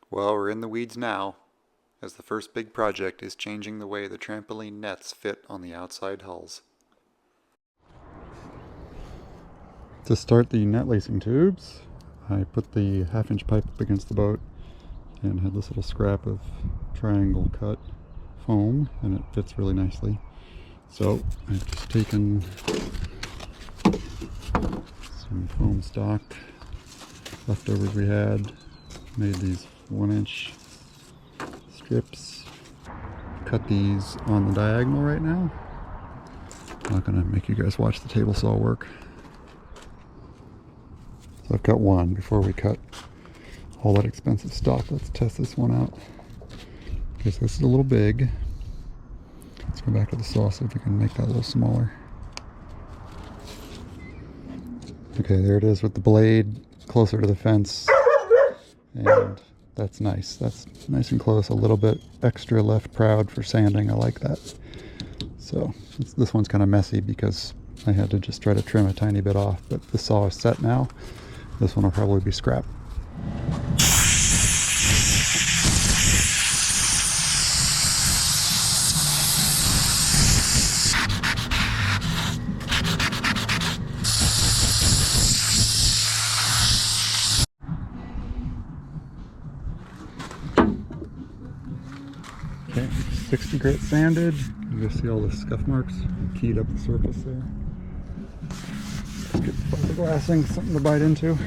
Well, we're in the weeds now, as the first big project is changing the way the trampoline nets fit on the outside hulls. To start the net lacing tubes, I put the 1/2-inch pipe up against the boat and had this little scrap of triangle cut foam, and it fits really nicely. So I've just taken some foam stock leftovers we had, made these 1-inch strips, cut these on the diagonal right now. I'm not going to make you guys watch the table saw work. So I've got one. Before we cut all that expensive stuff, let's test this one out. Okay, so this is a little big. Let's go back to the saw, see if we can make that a little smaller. Okay, there it is with the blade closer to the fence. And that's nice. That's nice and close. A little bit extra left proud for sanding. I like that. So this one's kind of messy because I had to just try to trim a tiny bit off, but the saw is set now. This one will probably be scrapped. Okay, 60 grit sanded. You can see all the scuff marks keyed up the surface there. Let's get the fiberglassing, something to bite into.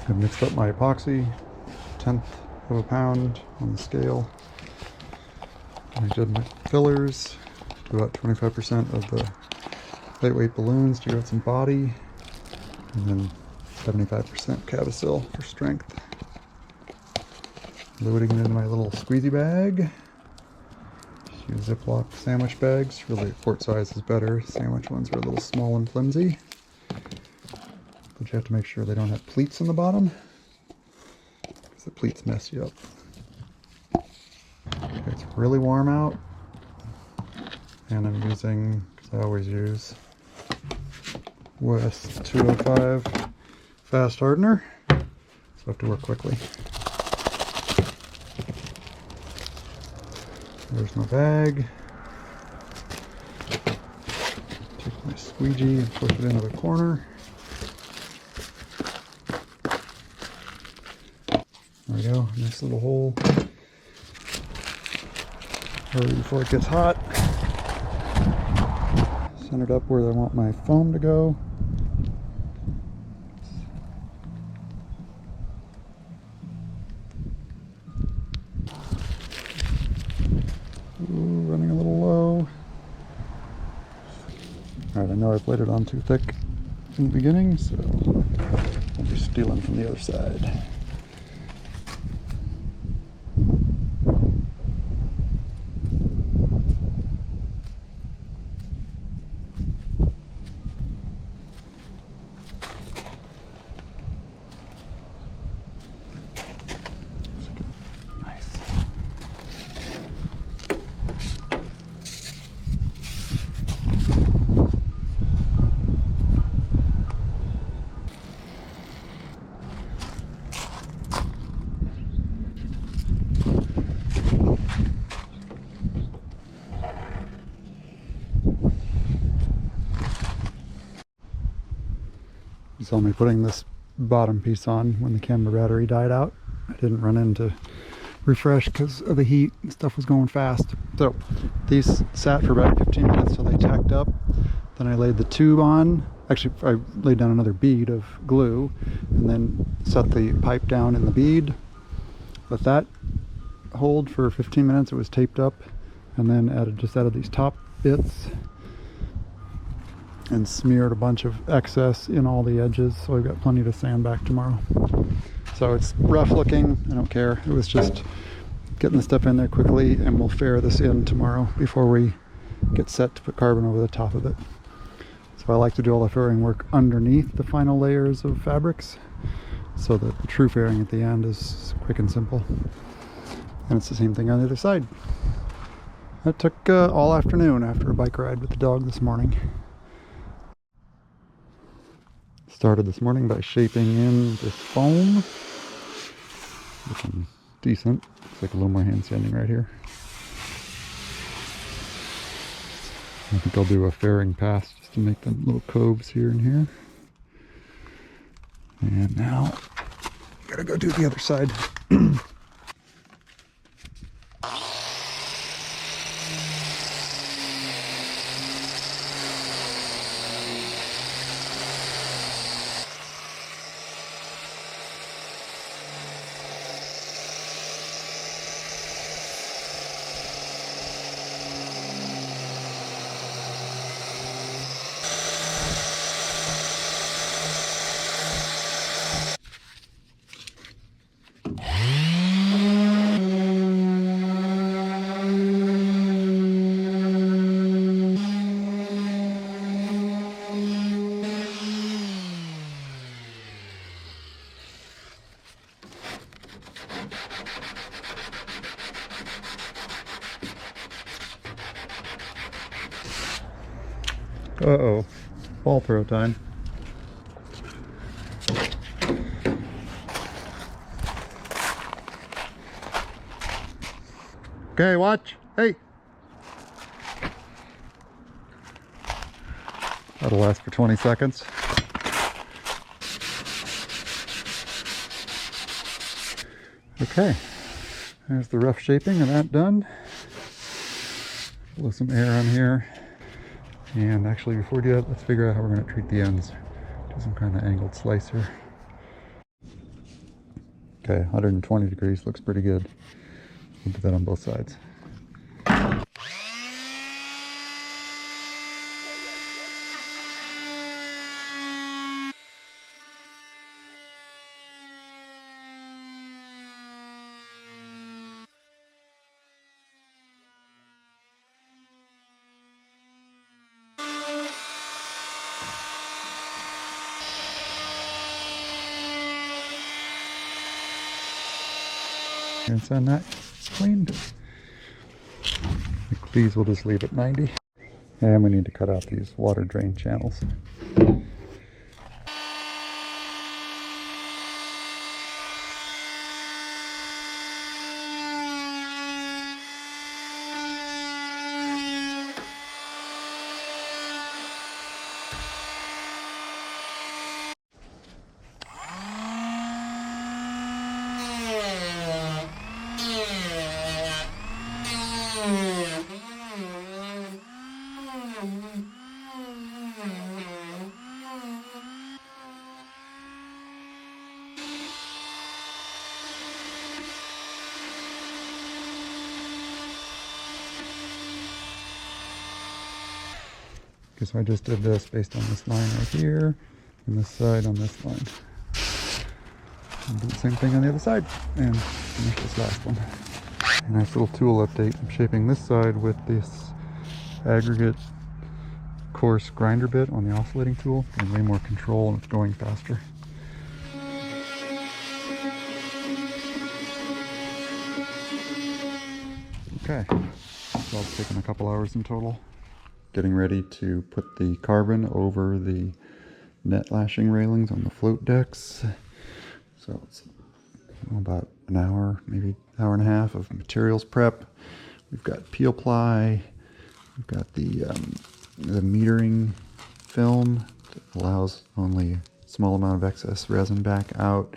I've mixed up my epoxy, 1/10 of a pound on the scale. I did my fillers, about 25% of the lightweight balloons to give it some body, and then 75% Cavasil for strength. Loading it into my little squeezy bag. Just use Ziploc sandwich bags. Really, quart size is better. Sandwich ones are a little small and flimsy. But you have to make sure they don't have pleats on the bottom, because the pleats mess you up. Okay, it's really warm out. And I'm using, because I always use, West 205 fast hardener. So I have to work quickly. There's my bag. Take my squeegee and push it into the corner. There we go, nice little hole. Hurry before it gets hot. Centered up where I want my foam to go. Ooh, running a little low. Alright, I know I played it on too thick in the beginning, so I'll be stealing from the other side. You saw me putting this bottom piece on when the camera battery died out. I didn't run in to refresh because of the heat. Stuff was going fast. So these sat for about 15 minutes till they tacked up. Then I laid the tube on. Actually, I laid down another bead of glue and then set the pipe down in the bead. Let that hold for 15 minutes. It was taped up, and then just added these top bits and smeared a bunch of excess in all the edges, so I've got plenty to sand back tomorrow. So it's rough looking, I don't care. It was just getting the stuff in there quickly, and we'll fair this in tomorrow before we get set to put carbon over the top of it. So I like to do all the fairing work underneath the final layers of fabrics, so that the true fairing at the end is quick and simple. And it's the same thing on the other side. That took all afternoon after a bike ride with the dog this morning. Started this morning by shaping in this foam. Looking decent. Looks like a little more hand sanding right here. I think I'll do a fairing pass just to make them little coves here and here. And now, gotta go do the other side. Uh-oh, ball throw time. Okay, watch. Hey. That'll last for 20 seconds. Okay, there's the rough shaping of that done. Blow some air on here. And actually, before we do that, let's figure out how we're going to treat the ends. Do some kind of angled slicer. Okay, 120 degrees looks pretty good. We'll do that on both sides. And send that cleaned. These we'll just leave at 90. And we need to cut out these water drain channels. Okay, so I just did this based on this line right here, and this side on this line. I'll do the same thing on the other side, and finish this last one. A nice little tool update. I'm shaping this side with this aggregate coarse grinder bit on the oscillating tool. Getting way more control and it's going faster. Okay, so it's taken a couple hours in total. Getting ready to put the carbon over the net lashing railings on the float decks. So it's about an hour, maybe hour and a half of materials prep. We've got peel ply. We've got the metering film that allows only a small amount of excess resin back out.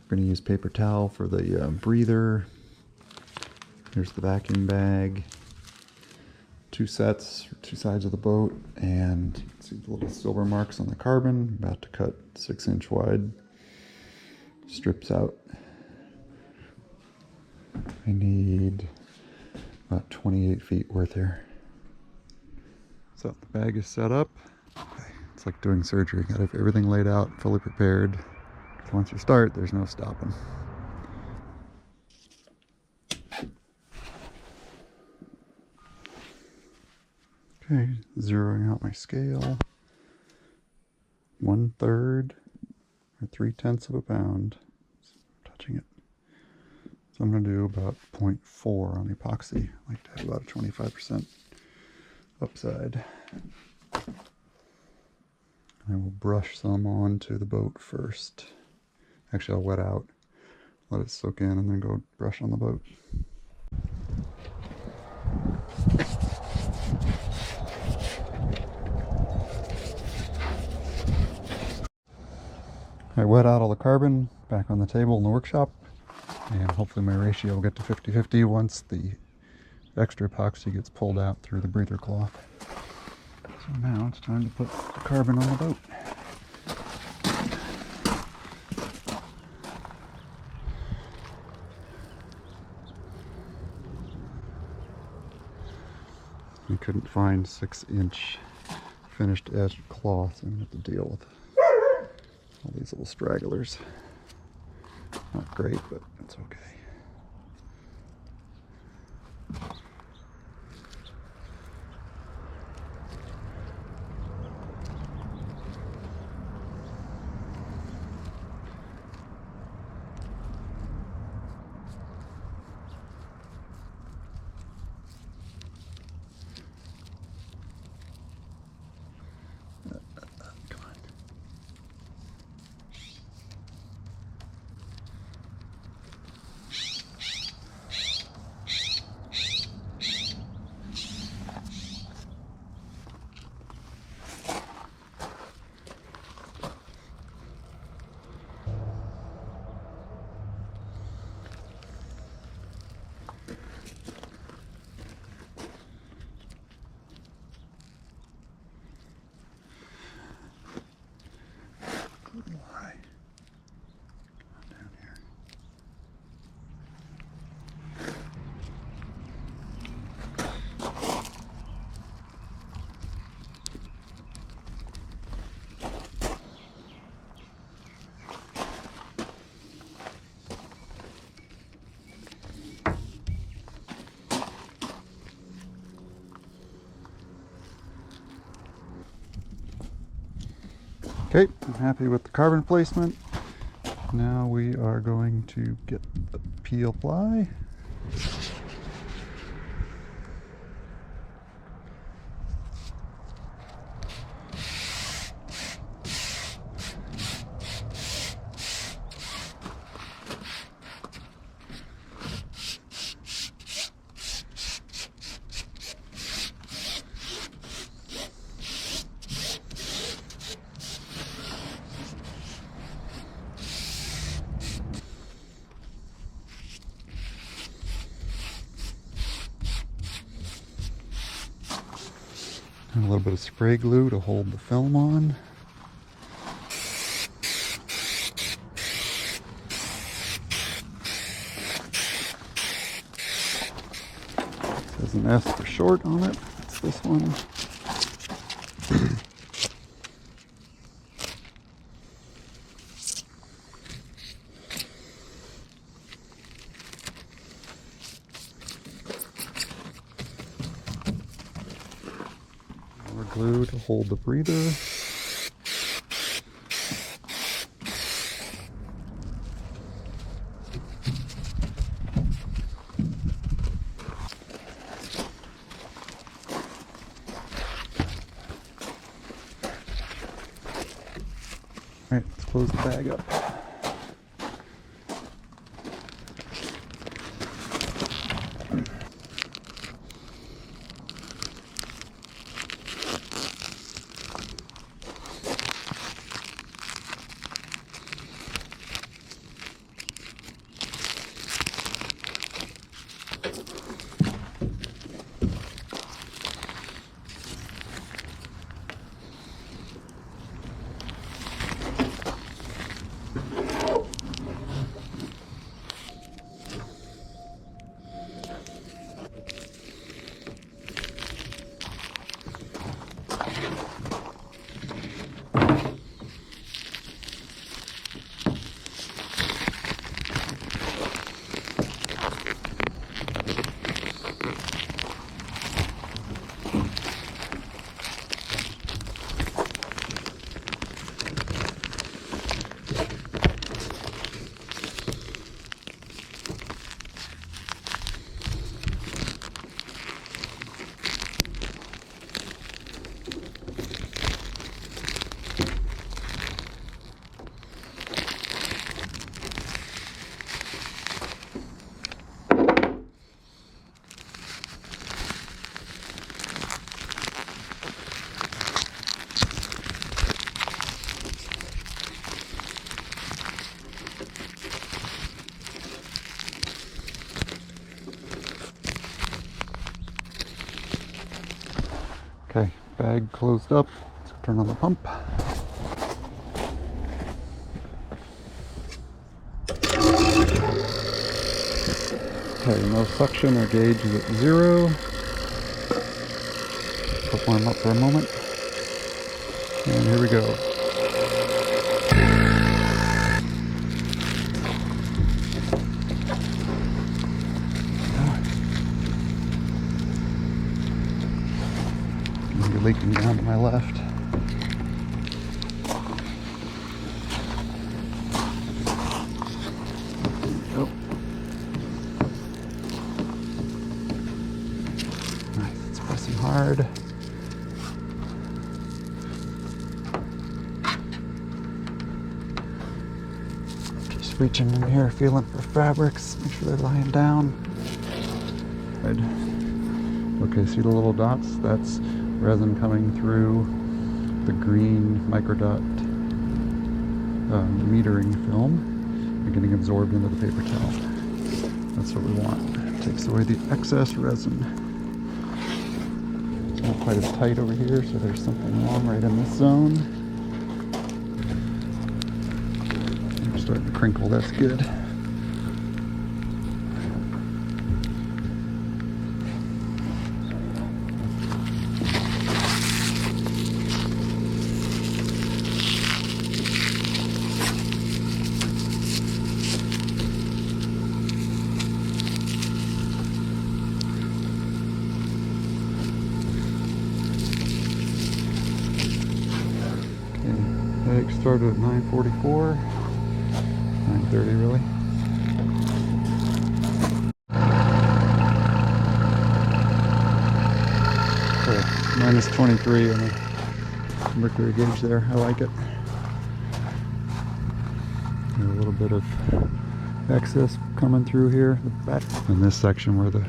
We're going to use paper towel for the breather. Here's the vacuum bag. 2 sets for 2 sides of the boat, and you can see the little silver marks on the carbon. About to cut 6-inch wide strips out. I need about 28 feet worth here. So the bag is set up. Okay. It's like doing surgery. Got everything laid out, fully prepared. Once you start, there's no stopping. Okay, zeroing out my scale. 1/3 or 3/10 of a pound. Touching it. So I'm going to do about 0.4 on epoxy. I like to have about a 25% upside. I will brush some onto the boat first. Actually, I'll wet out, let it soak in, and then go brush on the boat. I wet out all the carbon back on the table in the workshop, and hopefully my ratio will get to 50-50 once the extra epoxy gets pulled out through the breather cloth. So now it's time to put the carbon on the boat. We couldn't find 6-inch finished edged cloth, so I'm going to have to deal with all these little stragglers. Not great, but it's okay. Okay, I'm happy with the carbon placement. Now we are going to get the peel ply. And a little bit of spray glue to hold the film on. There's an S for short on it. It's this one. More glue to hold the breather. Alright, let's close the bag up. bag closed up. Let's turn on the pump. Okay, no suction, our gauge is at 0. Put warm up for a moment. And here we go. Maybe leaking down to my left. Hard. Just reaching in here, feeling for fabrics, make sure they're lying down. Good. Okay, see the little dots? That's resin coming through the green microdot metering film and getting absorbed into the paper towel. That's what we want. It takes away the excess resin. Not quite as tight over here, so there's something wrong right in this zone. We're starting to crinkle, that's good. Bag started at 9:44, 9:30 really. Okay, minus 23 on the mercury gauge there. I like it. A little bit of excess coming through here. In this section where the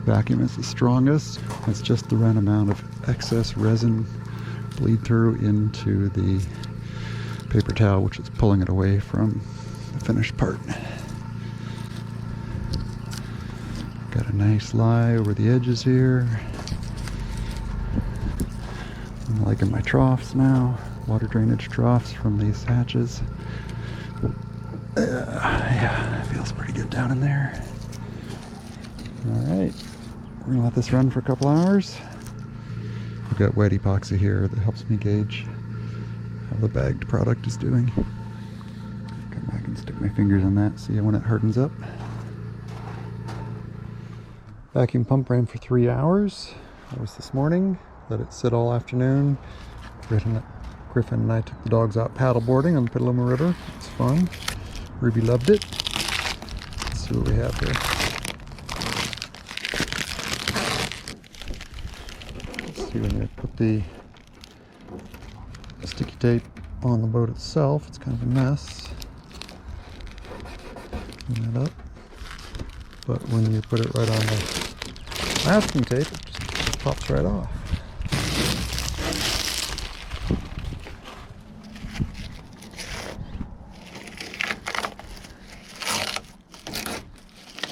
vacuum is the strongest, it's just the right amount of excess resin bleed through into the paper towel, which is pulling it away from the finished part. Got a nice lie over the edges here. I'm liking my troughs now, water drainage troughs from these hatches. Yeah, it feels pretty good down in there. Alright, we're gonna let this run for a couple hours. I've got wet epoxy here that helps me gauge how the bagged product is doing. Come back and stick my fingers in that, see when it hardens up. Vacuum pump ran for 3 hours. That was this morning. Let it sit all afternoon. Griffin and I took the dogs out paddle boarding on the Petaluma River. It's fun. Ruby loved it. Let's see what we have here. See, when you put the sticky tape on the boat itself, it's kind of a mess. Clean that up. But when you put it right on the masking tape, it just pops right off.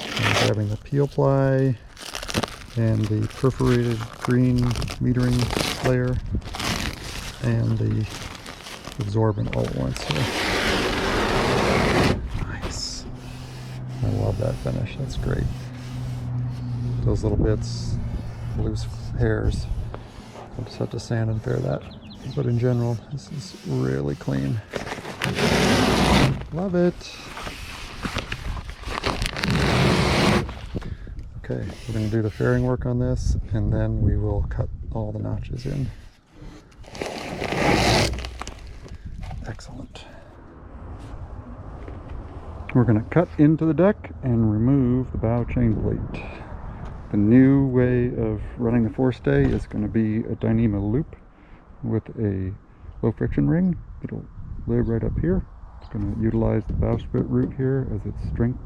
I'm grabbing the peel ply and the perforated green metering layer and the absorbent all at once here. Nice. I love that finish. That's great. Those little bits, loose hairs, I'll just have to sand and pair that. But in general, this is really clean. Love it. Okay, we're going to do the fairing work on this, and then we will cut all the notches in. Excellent. We're going to cut into the deck and remove the bow chain plate. The new way of running the forestay is going to be a Dyneema loop with a low friction ring. It'll live right up here. It's going to utilize the bowsprit root here as its strength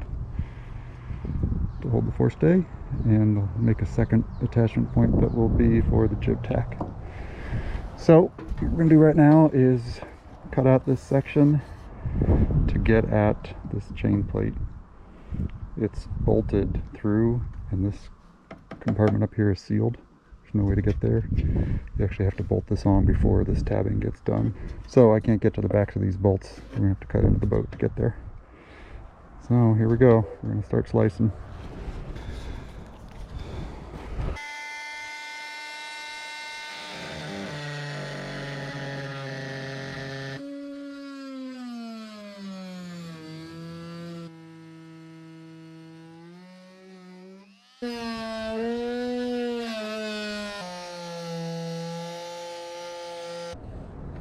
to hold the forestay, and I'll make a second attachment point that will be for the jib tack. So what we're going to do right now is cut out this section to get at this chain plate. It's bolted through, and this compartment up here is sealed. There's no way to get there. You actually have to bolt this on before this tabbing gets done. So I can't get to the backs of these bolts. We're gonna have to cut into the boat to get there. So here we go. We're gonna start slicing.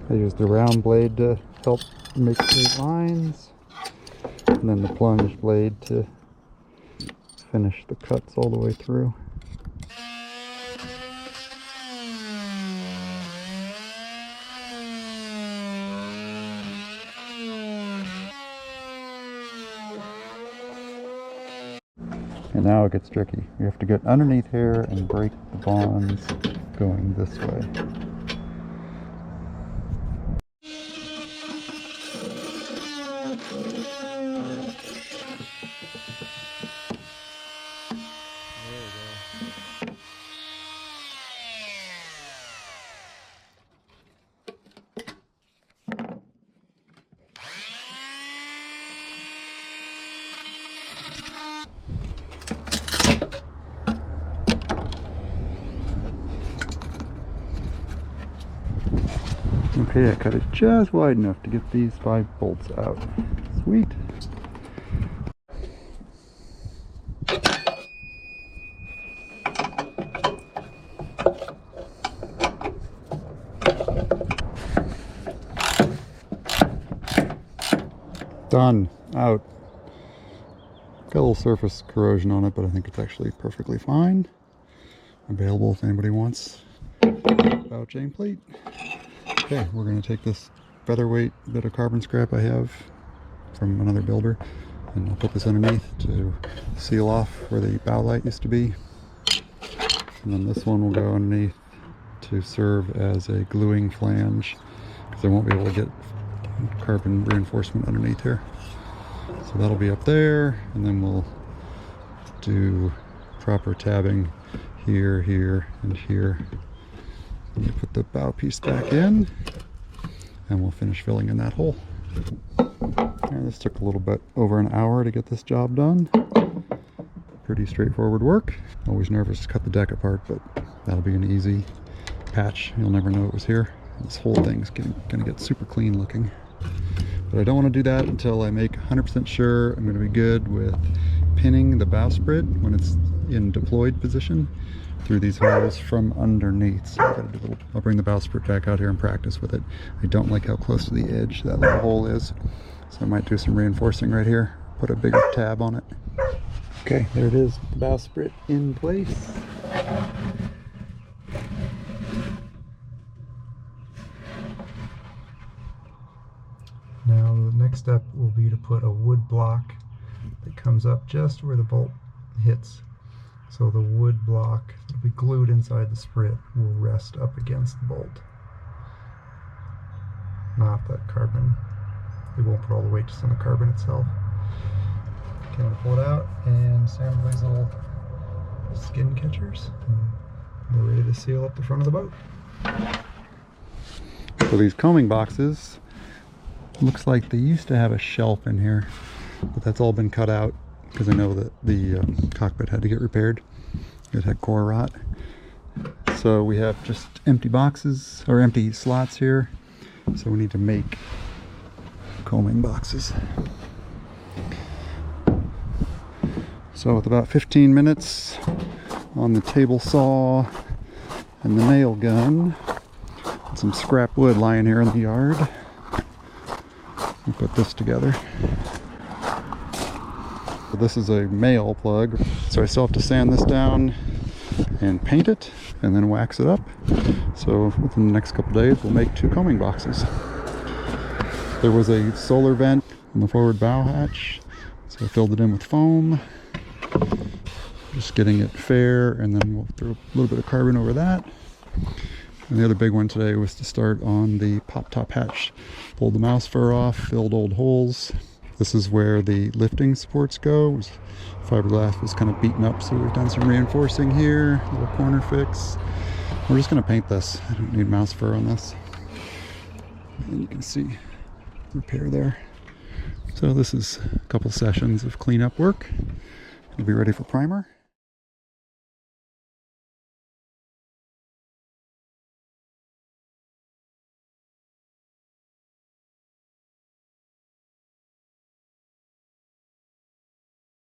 I use the round blade to help make straight lines, and then the plunge blade to finish the cuts all the way through. And now it gets tricky. We have to get underneath here and break the bonds going this way. Okay, I cut it just wide enough to get these 5 bolts out. Sweet. Done. Out. Got a little surface corrosion on it, but I think it's actually perfectly fine. Available if anybody wants bow chain plate. Okay, we're going to take this featherweight bit of carbon scrap I have from another builder, and I'll put this underneath to seal off where the bow light used to be. And then this one will go underneath to serve as a gluing flange, because I won't be able to get carbon reinforcement underneath here. So that'll be up there, and then we'll do proper tabbing here, here, and here. Put the bow piece back in, and we'll finish filling in that hole. And this took a little bit over an hour to get this job done. Pretty straightforward work. Always nervous to cut the deck apart, but that'll be an easy patch. You'll never know it was here. This whole thing's gonna get super clean looking. But I don't want to do that until I make 100% sure I'm going to be good with pinning the bowsprit when it's in deployed position through these holes from underneath. So I'll bring the bowsprit back out here and practice with it. I don't like how close to the edge that little hole is, so I might do some reinforcing right here, put a bigger tab on it. Okay, there it is, the bowsprit in place. Now the next step will be to put a wood block that comes up just where the bolt hits. So the wood block that will be glued inside the sprit will rest up against the bolt. Not the carbon. It won't put all the weight just on the carbon itself. Okay, I'm going to pull it out and assemble these little skin catchers. And we're ready to seal up the front of the boat. So these combing boxes, looks like they used to have a shelf in here, but that's all been cut out because I know that the cockpit had to get repaired. It had core rot. So we have just empty boxes, or empty slots here. So we need to make combing boxes. So with about 15 minutes on the table saw and the nail gun, and some scrap wood lying here in the yard, we put this together. This is a male plug, so I still have to sand this down and paint it and then wax it up. So within the next couple days we'll make 2 combing boxes. There was a solar vent on the forward bow hatch, so I filled it in with foam, just getting it fair, and then we'll throw a little bit of carbon over that. And the other big one today was to start on the pop top hatch. Pulled the mouse fur off, filled old holes. This is where the lifting supports go. Fiberglass was kind of beaten up, so we've done some reinforcing here, a little corner fix. We're just going to paint this. I don't need mouse fur on this. And you can see repair there. So this is a couple sessions of cleanup work. It'll be ready for primer.